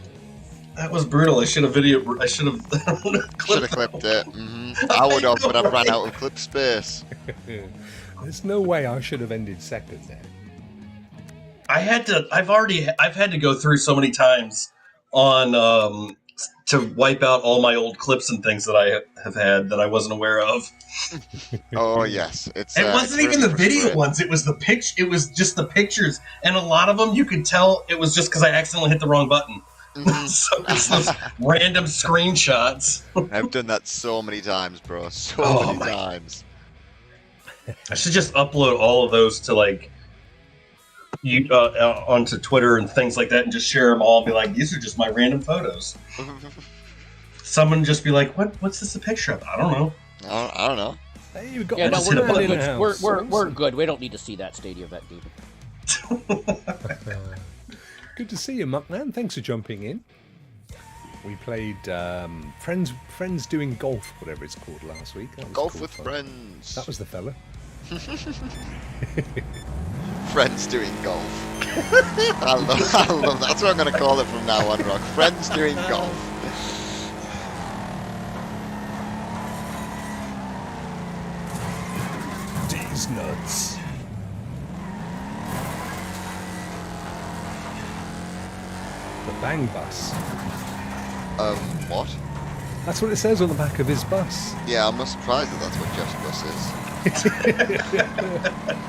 That was brutal. I should have Should have clipped it. I would have, but I ran out of clip space. There's no way I should have ended second there. I've had to go through so many times on to wipe out all my old clips and things that I have had that I wasn't aware of. Oh yes, It wasn't even the video ones. It was the It was just the pictures, and a lot of them you could tell it was just because I accidentally hit the wrong button. So it's those random screenshots. I've done that so many times, bro. So many times. I should just upload all of those to onto Twitter and things like that, and just share them all. And be like, these are just my random photos. Someone just be like, what's this a picture of? I don't know. I don't know. Hey, we've got yeah, no, we're good. We're good. We don't need to see that Stadia Bet Gaming. Good to see you, Muckman. Thanks for jumping in. We played Friends Doing Golf, whatever it's called, last week. Golf with friends. That was the fella. Friends doing golf. I love that's what I'm going to call it from now on, Rock. Friends doing golf. These nuts. The Bang Bus. What? That's what it says on the back of his bus. Yeah, I'm not surprised that that's what Jeff's bus is.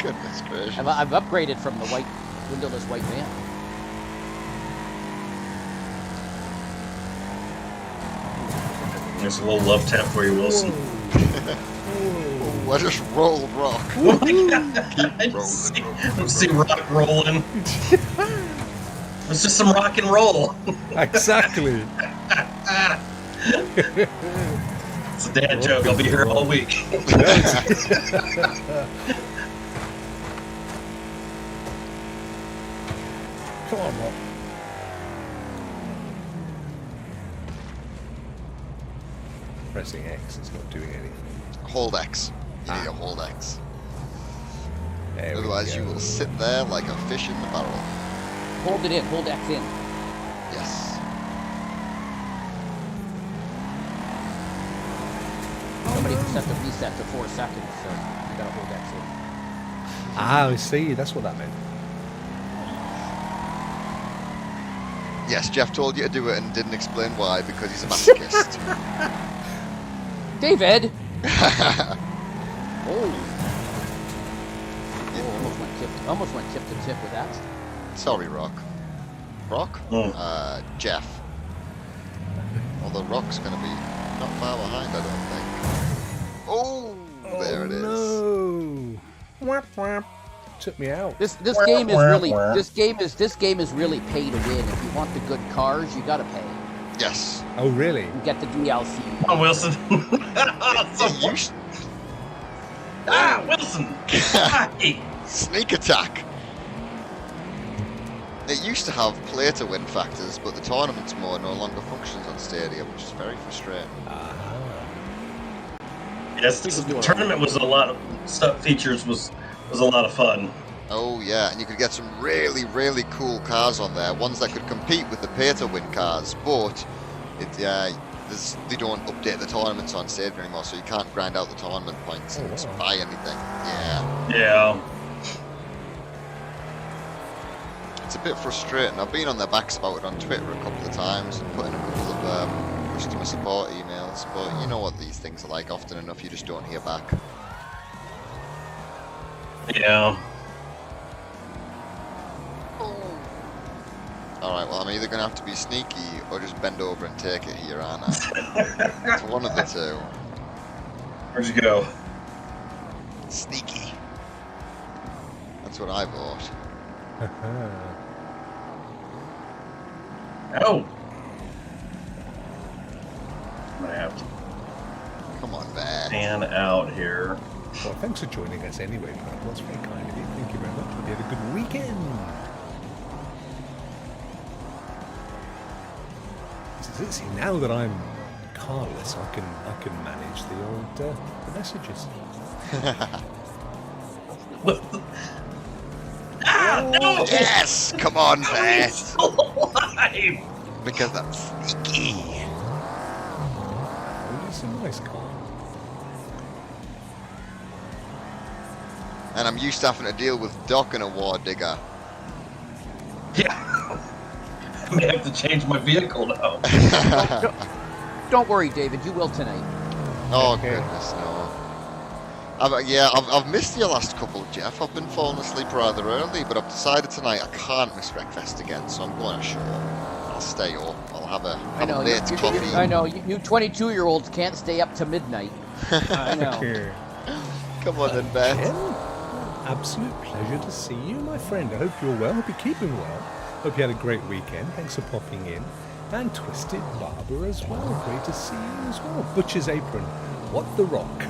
Goodness gracious. I've upgraded from the windowless white van. There's a little love tap for you, Wilson. What just rolled Rock? Oh my god! Keep rolling. See Rock rolling. It's just some rock and roll. Exactly. It's a dad joke. I'll be here all week. Come on, Rob. Pressing X is not doing anything. Hold X. You need to hold X. There we Otherwise, go. you will sit there like a fish in the barrel. Hold it in. Hold X in. Yes. Somebody set the reset to 4 seconds, so you gotta hold X in. Ah, I see. That's what that meant. Yes, Jeff told you to do it and didn't explain why because he's a masochist. David! Yeah. Oh, almost went tip to tip with that. Sorry, Rock. Rock? Jeff. Although Rock's going to be not far behind, I don't think. Oh, there it is. No. Whap, whap. Took me out. This game is really really pay to win. If you want the good cars, you gotta pay. Yes. Oh, really? You get the DLC. Oh, Wilson. You sh- Wilson. Hi. Sneak attack. It used to have play-to-win factors, but the tournaments mode no longer functions on Stadia, which is very frustrating. Yes, the tournament was a lot of stuff. Features was a lot of fun. Oh yeah, and you could get some really, really cool cars on there, ones that could compete with the pay-to-win cars, but they don't update the tournaments on Stadia anymore, so you can't grind out the tournament points and buy anything. Yeah. It's a bit frustrating. I've been on their backs about it on Twitter a couple of times and put in a couple of customer support emails, but you know what these things are like. Often enough, you just don't hear back. Yeah. Alright, well, I'm either going to have to be sneaky or just bend over and take it here, aren't I? It's one of the two. Where'd you go? Sneaky. That's what I bought. Oh. I'm gonna have to Come on, Bear. pan out here. Well, thanks for joining us anyway, Pat. That's very kind of you. Thank you very much. Hope you had a good weekend. See, now that I'm carless, I can manage the old the messages. No! Yes! Come on, Bear. He's still alive! Because I'm sneaky. Oh, it's a nice car. And I'm used to having to deal with Doc and a war digger. Yeah. I may have to change my vehicle now. Don't worry, David. You will tonight. Oh, goodness, no. I've missed your last couple, Jeff. I've been falling asleep rather early, but I've decided tonight I can't miss breakfast again, so I'm going ashore. I'll stay up. I'll have a late coffee. I know. You 22-year-olds can't stay up to midnight. I know. Come on then, Ben. Ken, absolute pleasure to see you, my friend. I hope you're well. Hope you're keeping well. Hope you had a great weekend. Thanks for popping in. And Twisted Barber as well. Great to see you as well. Butcher's Apron. What the rock?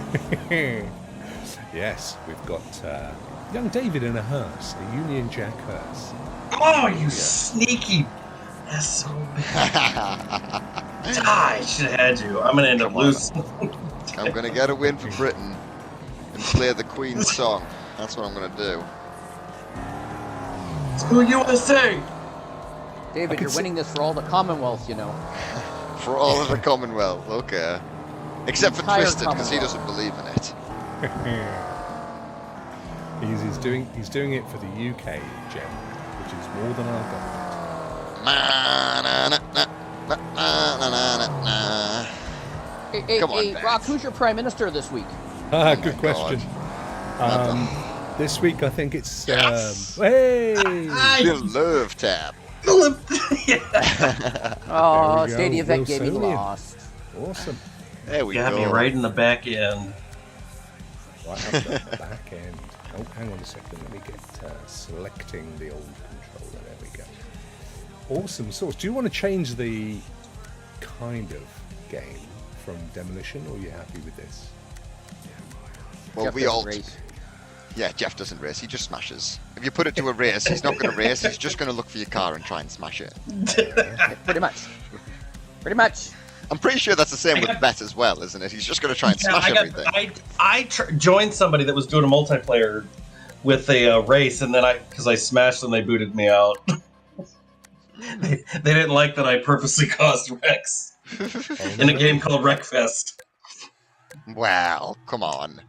Yes, we've got young David in a hearse, a Union Jack hearse. Oh, you sneaky SOB. I should have had you. I'm going to end up losing. I'm going to get a win for Britain and play the Queen's song. That's what I'm going to do. Screw USA! David, you're winning this for all the Commonwealth, you know. For all of the Commonwealth, okay. Except for Entire Twisted, because he Commonwealth. doesn't believe in it. He's doing it for the UK, Jen, which is more than our government. Come on, Hey, Beth. Rock, who's your Prime Minister this week? Good my question. This week I think it's Yes. hey. The love tab. Yeah. Oh, There we go, Stadia Event Gaming Wilsonian. lost. Awesome. There we Got go. me right in the back end. Right up the back end. Oh, hang on a second. Let me get selecting the old controller. There we go. Awesome sauce. Do you want to change the kind of game from Demolition, or are you happy with this? Well, Jeff we doesn't all. race. Yeah, Jeff doesn't race. He just smashes. If you put it to a race, he's not going to race. He's just going to look for your car and try and smash it. Pretty much. Pretty much. I'm pretty sure that's the same with Bet as well, isn't it? He's just going to try and smash everything. I joined somebody that was doing a multiplayer with a race, and then because I smashed them, they booted me out. They didn't like that I purposely caused wrecks in a game called Wreckfest. Wow, come on.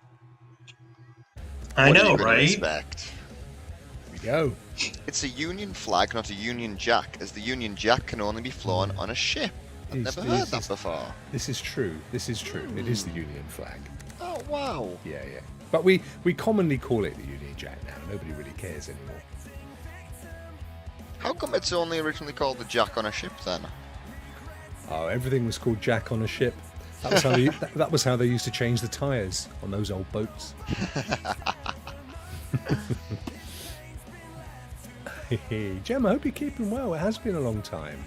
I What are know, you gonna right? expect? There we go. It's a Union flag, not a Union Jack, as the Union Jack can only be flown on a ship. I've never heard that before. This is true. This is true. It is the Union flag. Oh, wow. Yeah, yeah. But we commonly call it the Union Jack now. Nobody really cares anymore. How come it's only originally called the Jack on a ship, then? Oh, everything was called Jack on a ship. That was how they, that was how they used to change the tyres on those old boats. Hey, Jem, I hope you're keeping well. It has been a long time.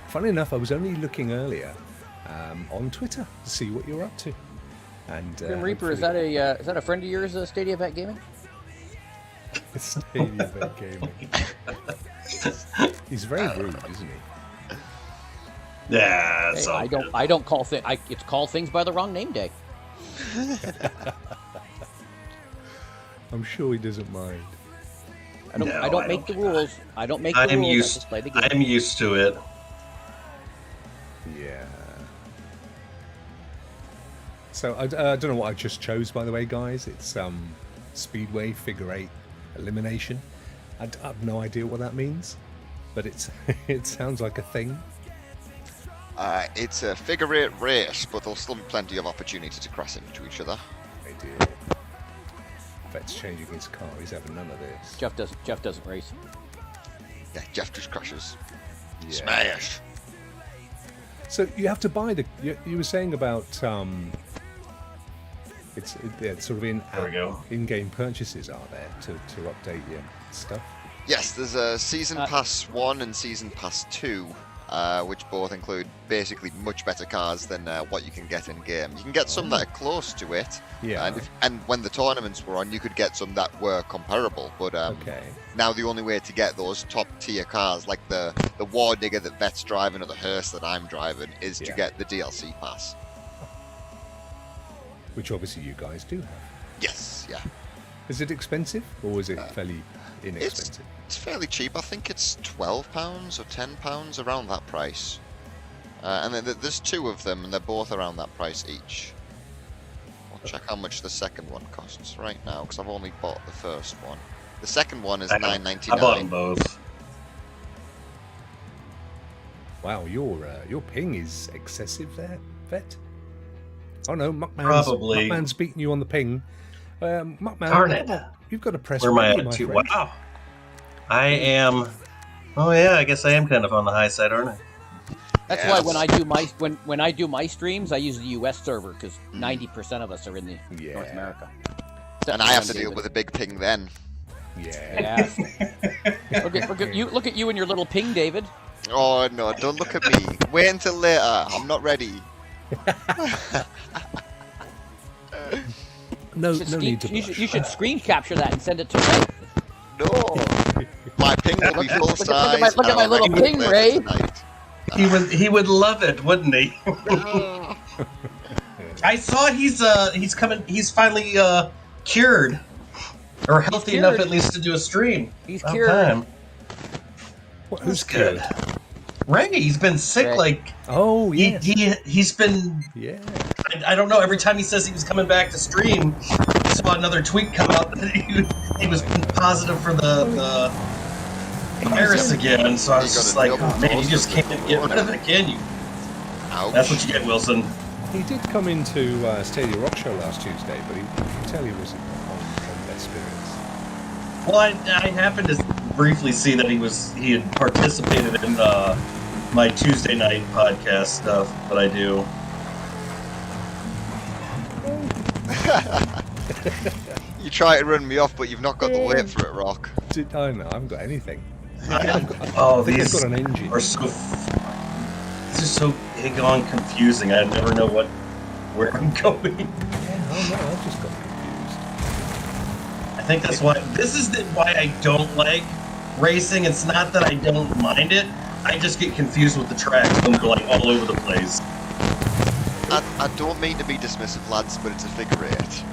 Funny enough, I was only looking earlier on Twitter to see what you're up to. And Grim Reaper, is that a friend of yours, Stadia Vet Gaming? Stadia Vet Gaming. He's very rude, isn't he? Yeah, it's Hey, all I good. don't call things. It's call things by the wrong name day. I'm sure he doesn't mind. I don't make the rules. I don't make the I'm rules. I used. just play the game. I'm used to it. Yeah. So I don't know what I just chose, by the way, guys. It's Speedway Figure 8 Elimination. I have no idea what that means, but it sounds like a thing. It's a figure 8 race, but there'll still be plenty of opportunity to crash into each other. I do. Vet's changing his car. He's having none of this. Jeff doesn't race. Yeah, Jeff just crashes. Yeah. Smash! So you have to buy the. You were saying about it's sort of There we go. in-game purchases are there to update your stuff. Yes, there's a Season Pass 1 and Season Pass 2, which both include basically much better cars than what you can get in-game. You can get some that are close to it, Yeah. and when the tournaments were on, you could get some that were comparable, but Okay. now the only way to get those top-tier cars, like the War Digger that Vet's driving or the hearse that I'm driving, is to Yeah. get the DLC Pass. Which obviously you guys do have. Yes, yeah. Is it expensive or is it fairly inexpensive? It's fairly cheap. I think it's £12 or £10 around that price. And then there's two of them, and they're both around that price each. I'll check how much the second one costs right now, because I've only bought the first one. The second one is I $9.99. bought them both. Wow, your ping is excessive there, Vet. Oh no, Probably. Muckman's beating you on the ping. Muckman, Darn it. You've got to press. Where am I ready, at? my Two? friend. Wow. I am. Oh yeah, I guess I am kind of on the high side, aren't I? That's why when I do my when I do my streams, I use the U.S. server because 90% of us are in the Yeah. North America. And I have to deal with a big ping then. Yeah. Yeah. Look at you and your little ping, David. Oh no, don't look at me. Wait until later. I'm not ready. No need to you blush. should screen capture that and send it to Ray. No. My ping will be full size. look at my little ping, Ray. He would love it, wouldn't he? I saw he's coming. He's finally cured, or healthy enough at least to do a stream. He's About cured. time. What, who's That's good. good? Ray, he's been sick. Ray. Like Oh yeah. he's been. Yeah. I don't know. Every time he says he was coming back to stream, I saw another tweet come out that he was positive for the virus again. So I was He got just a like, double oh, man, you dose just of can't the get rid of it, can you? Ouch. That's what you get, Wilson. He did come into Stadia Rokk Show last Tuesday, but you can tell he wasn't on best spirits. Well, I happened to briefly see that he had participated in my Tuesday night podcast stuff that I do. You try to run me off, but you've not got the weight for it, Rock. I know, I haven't got anything. Oh, I think these I've got an engine. are so. This is so big on confusing. I never know where I'm going. Yeah, oh no, I've just got confused. I think that's why. This is why I don't like racing. It's not that I don't mind it. I just get confused with the tracks. I'm going all over the place. I don't mean to be dismissive, lads, but it's a figure 8.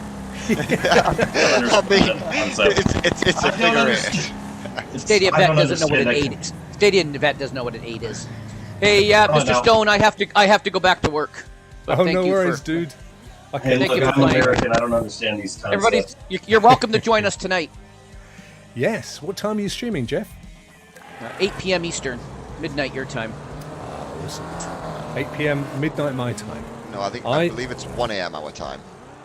I mean, it's a figure eight. Stadia Vet doesn't know what an 8 is. Stadia Vet doesn't know what an 8 is. Hey, Mr. Stone, I have to go back to work. But Oh, thank no you worries, for, dude. Okay. Hey, Thank look, you for I'm playing. American. I don't understand these concepts. Everybody, you're welcome to join us tonight. Yes. What time are you streaming, Jeff? 8 p.m. Eastern, midnight your time. Awesome. 8 p.m. midnight my time. No, I believe it's 1 a.m. our time.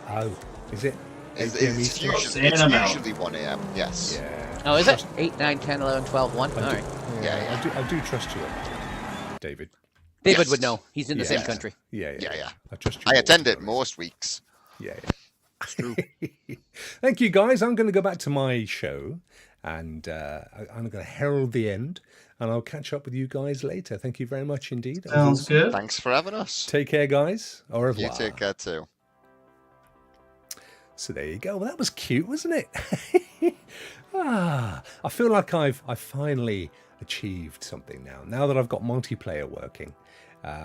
Oh, is it? 8 It's, p.m. it's, Eastern? usually 1 a.m. Yes. Yeah. Oh, is it? 8, 9, 10, 11, 12, 1? All right. Yeah. I do trust you on that, David. David Yes. would know. He's in the same Yes. country. Yeah. I trust you. I more, attend to it be honest. most weeks. Yeah. It's true. Thank you, guys. I'm going to go back to my show, and I'm going to herald the end, and I'll catch up with you guys later. Thank you very much indeed. That was Sounds awesome. good. Thanks for having us. Take care, guys. Au revoir. You take care too. So there you go. Well, that was cute, wasn't it? I feel like I've finally achieved something now. Now that I've got multiplayer working,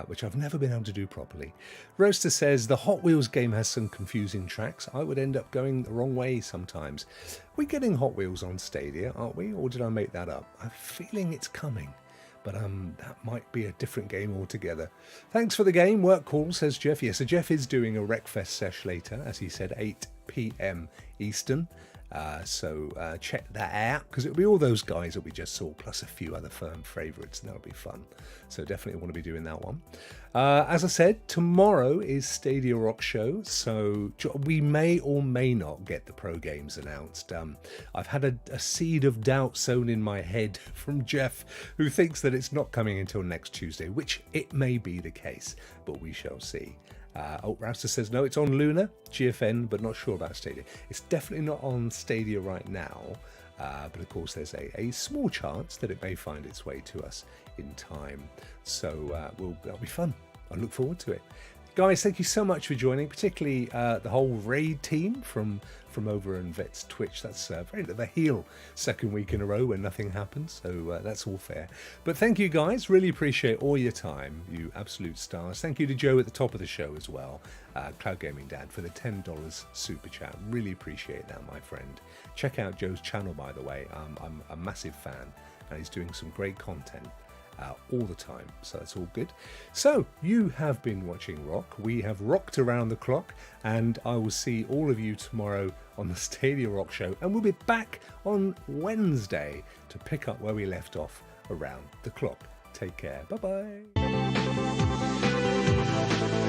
which I've never been able to do properly. Roaster says the Hot Wheels game has some confusing tracks. I would end up going the wrong way sometimes. We're getting Hot Wheels on Stadia, aren't we? Or did I make that up? I'm feeling it's coming. But that might be a different game altogether. Thanks for the game. Work call, says Jeff. Yes, so Jeff is doing a Wreckfest sesh later, as he said, 8 p.m. Eastern. So check that out, because it'll be all those guys that we just saw, plus a few other firm favourites, and that'll be fun. So definitely want to be doing that one. As I said, tomorrow is Stadia Rokk Show, so we may or may not get the pro games announced. I've had a seed of doubt sown in my head from Jeff, who thinks that it's not coming until next Tuesday, which it may be the case, but we shall see. Rouster says, no, it's on Luna, GFN, but not sure about Stadia. It's definitely not on Stadia right now, but of course there's a small chance that it may find its way to us in time. So that'll be fun. I look forward to it. Guys, thank you so much for joining, particularly the whole raid team from over on Vet's Twitch. That's very the heel second week in a row when nothing happens, so that's all fair. But thank you guys, really appreciate all your time, you absolute stars. Thank you to Joe at the top of the show as well, Cloud Gaming Dad, for the $10 super chat. Really appreciate that, my friend. Check out Joe's channel, by the way. I'm a massive fan, and he's doing some great content all the time, so that's all good. So you have been watching Rock. We have rocked around the clock, and I will see all of you tomorrow on the Stadia Rokk Show, and we'll be back on Wednesday to pick up where we left off around the clock. Take care. Bye bye.